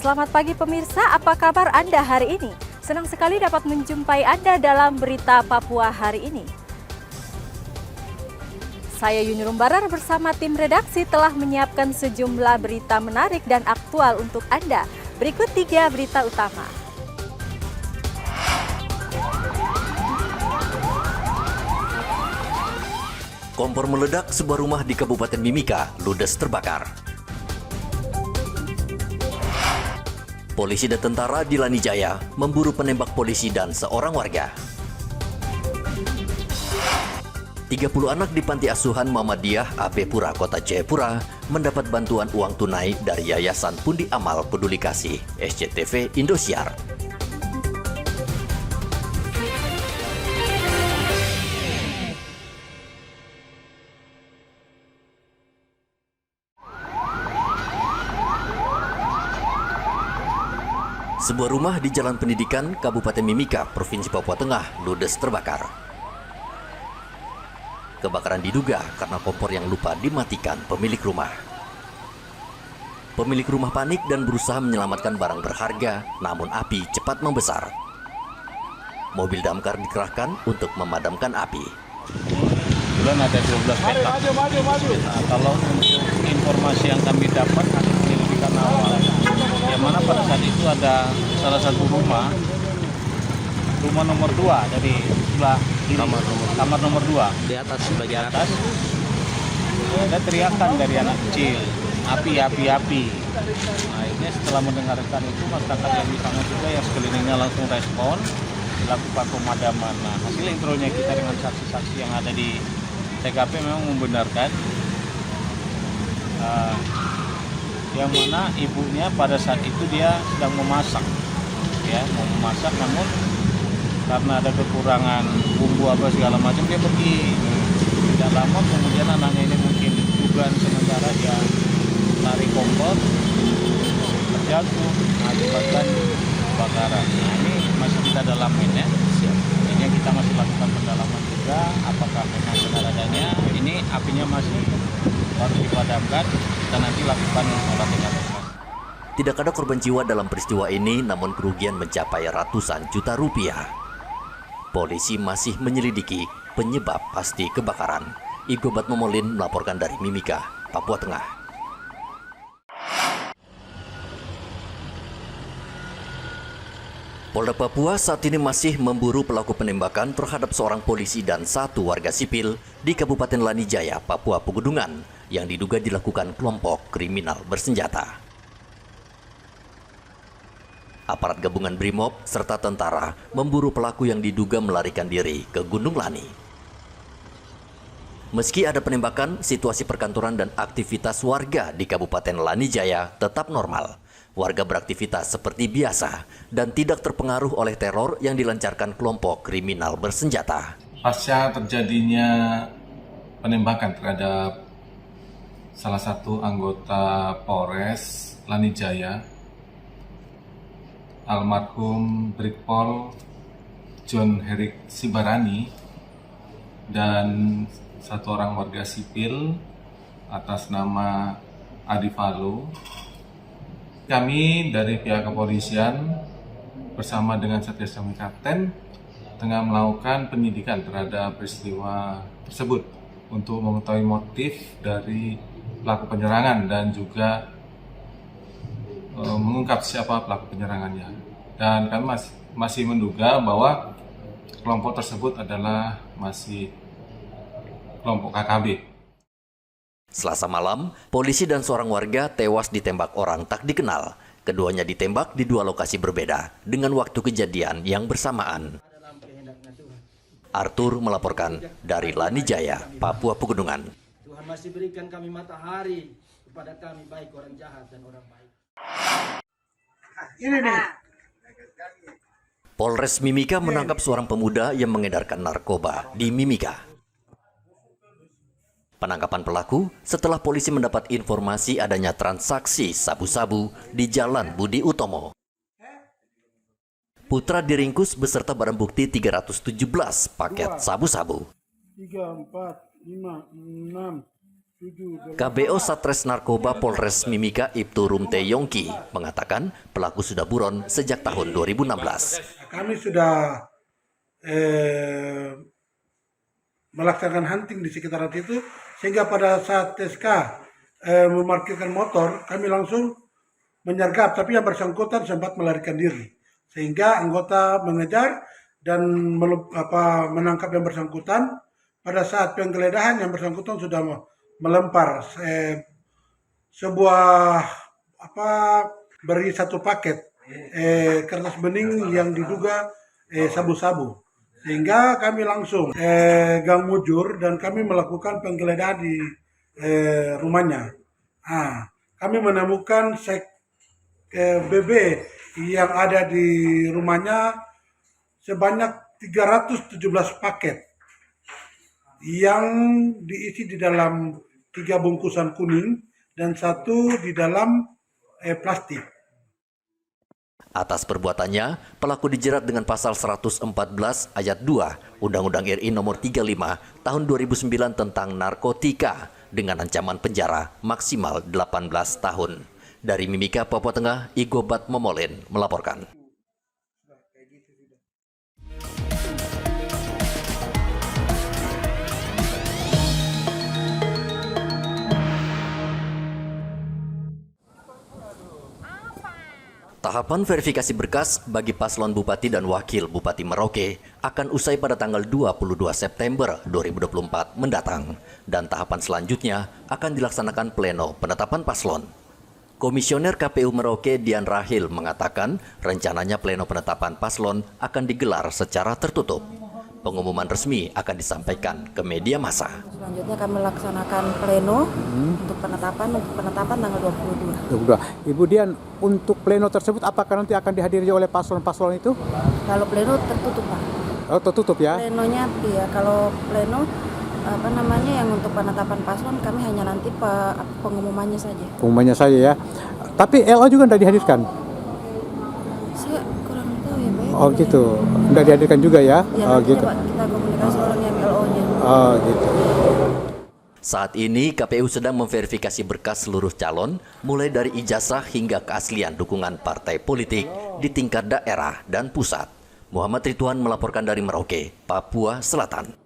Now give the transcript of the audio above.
Selamat pagi pemirsa, apa kabar Anda hari ini? Senang sekali dapat menjumpai Anda dalam berita Papua hari ini. Saya Yuni Rumbarar bersama tim redaksi telah menyiapkan sejumlah berita menarik dan aktual untuk Anda. Berikut 3 berita utama. Kompor meledak sebuah rumah di Kabupaten Mimika, ludes terbakar. Polisi dan tentara di Lanijaya memburu penembak polisi dan seorang warga. 30 anak di Panti Asuhan Muhammadiyah AB Pura, Kota Jayapura mendapat bantuan uang tunai dari Yayasan Pundi Amal Peduli Kasih SCTV Indosiar. Sebuah rumah di Jalan Pendidikan, Kabupaten Mimika, Provinsi Papua Tengah, ludes terbakar. Kebakaran diduga karena kompor yang lupa dimatikan pemilik rumah. Pemilik rumah panik dan berusaha menyelamatkan barang berharga, namun api cepat membesar. Mobil damkar dikerahkan untuk memadamkan api. Kebetulan ada 12 petak. Nah, kalau untuk informasi yang kami dapat hasil penyelidikan awal, yang mana pada saat itu ada salah satu rumah nomor 2 dari sebelah kiri, kamar nomor 2 di atas, bagian atas ada teriakan dari anak kecil, api. Nah, akhirnya setelah mendengarkan itu, masyarakat yang di sana juga yang sekelilingnya langsung respon, dilakukan pemadaman. Nah, hasil intronya kita dengan saksi-saksi yang ada di TKP memang membenarkan yang mana ibunya pada saat itu dia sedang memasak, namun karena ada kekurangan bumbu apa segala macam dia pergi. Tidak lama kemudian anaknya ini mungkin dugaan sementara dia tarik kompor terjatuh mengakibatkan kebakaran. Nah, ini masih kita dalamin ya. Ini kita masih lakukan pendalaman juga apakah memang benar adanya. Ini apinya masih baru dipadamkan, kita nanti lakukan olah tkp. Tidak ada korban jiwa dalam peristiwa ini, namun kerugian mencapai ratusan juta rupiah. Polisi masih menyelidiki penyebab pasti kebakaran. Igobat Momolin melaporkan dari Mimika, Papua Tengah. Polda Papua saat ini masih memburu pelaku penembakan terhadap seorang polisi dan 1 warga sipil di Kabupaten Lanijaya, Papua Pegunungan, yang diduga dilakukan kelompok kriminal bersenjata. Aparat gabungan Brimob serta tentara memburu pelaku yang diduga melarikan diri ke Gunung Lani. Meski ada penembakan, situasi perkantoran dan aktivitas warga di Kabupaten Lanijaya tetap normal. Warga beraktivitas seperti biasa dan tidak terpengaruh oleh teror yang dilancarkan kelompok kriminal bersenjata. Pasca terjadinya penembakan terhadap salah satu anggota Polres Lanijaya, almarhum Brigpol John Herik Sibarani, dan 1 orang warga sipil atas nama Adi Falo, kami dari pihak kepolisian bersama dengan Satgas Damai Kapten tengah melakukan penyidikan terhadap peristiwa tersebut untuk mengetahui motif dari pelaku penyerangan dan juga mengungkap siapa pelaku penyerangannya. Dan kami masih menduga bahwa kelompok tersebut adalah masih kelompok KKB. Selasa malam, polisi dan seorang warga tewas ditembak orang tak dikenal. Keduanya ditembak di 2 lokasi berbeda dengan waktu kejadian yang bersamaan. Arthur melaporkan dari Lanijaya, Papua Pegunungan. Tuhan masih berikan kami matahari kepada kami, baik orang jahat dan orang baik. Ini nih. Polres Mimika menangkap seorang pemuda yang mengedarkan narkoba di Mimika. Penangkapan pelaku setelah polisi mendapat informasi adanya transaksi sabu-sabu di Jalan Budi Utomo. Putra diringkus beserta barang bukti 317 paket sabu-sabu. 3, 4, 5, 6, 7, KBO Satres Narkoba Polres Mimika Ibtu Rumte Yongki mengatakan pelaku sudah buron sejak tahun 2016. Kami sudah melaksanakan hunting di sekitaran itu, sehingga pada saat TSK memarkirkan motor, kami langsung menyergap, tapi yang bersangkutan sempat melarikan diri. Sehingga anggota mengejar dan menangkap yang bersangkutan. Pada saat penggeledahan yang bersangkutan sudah melempar sebuah beri satu paket kertas bening yang diduga sabu-sabu, sehingga kami langsung gang mujur dan kami melakukan penggeledahan di rumahnya. Kami menemukan BB yang ada di rumahnya sebanyak 317 paket yang diisi di dalam 3 bungkusan kuning dan 1 di dalam plastik. Atas perbuatannya, pelaku dijerat dengan pasal 114 ayat 2 Undang-Undang RI nomor 35 tahun 2009 tentang narkotika dengan ancaman penjara maksimal 18 tahun. Dari Mimika, Papua Tengah, Igobat Momolin melaporkan. Tahapan verifikasi berkas bagi paslon Bupati dan Wakil Bupati Merauke akan usai pada tanggal 22 September 2024 mendatang, dan tahapan selanjutnya akan dilaksanakan pleno penetapan paslon. Komisioner KPU Merauke Dian Rahil mengatakan rencananya pleno penetapan paslon akan digelar secara tertutup. Pengumuman resmi akan disampaikan ke media massa. Selanjutnya kami laksanakan pleno untuk penetapan tanggal 22. Ibu Dian, untuk pleno tersebut apakah nanti akan dihadiri oleh paslon-paslon itu? Kalau pleno tertutup, Pak. Oh, tertutup ya? Plenonya iya, kalau pleno yang untuk penetapan paslon kami hanya nanti pengumumannya saja. Pengumumannya saja ya. Tapi LO juga tidak dihadirkan? Saya kurang tahu ya, Pak. Oh gitu, tidak dihadirkan juga ya? Ya, oh gitu. Pak, kita komunikasi orang yang LO-nya. Oh gitu. Saat ini KPU sedang memverifikasi berkas seluruh calon, mulai dari ijazah hingga keaslian dukungan partai politik di tingkat daerah dan pusat. Muhammad Ridwan melaporkan dari Merauke, Papua Selatan.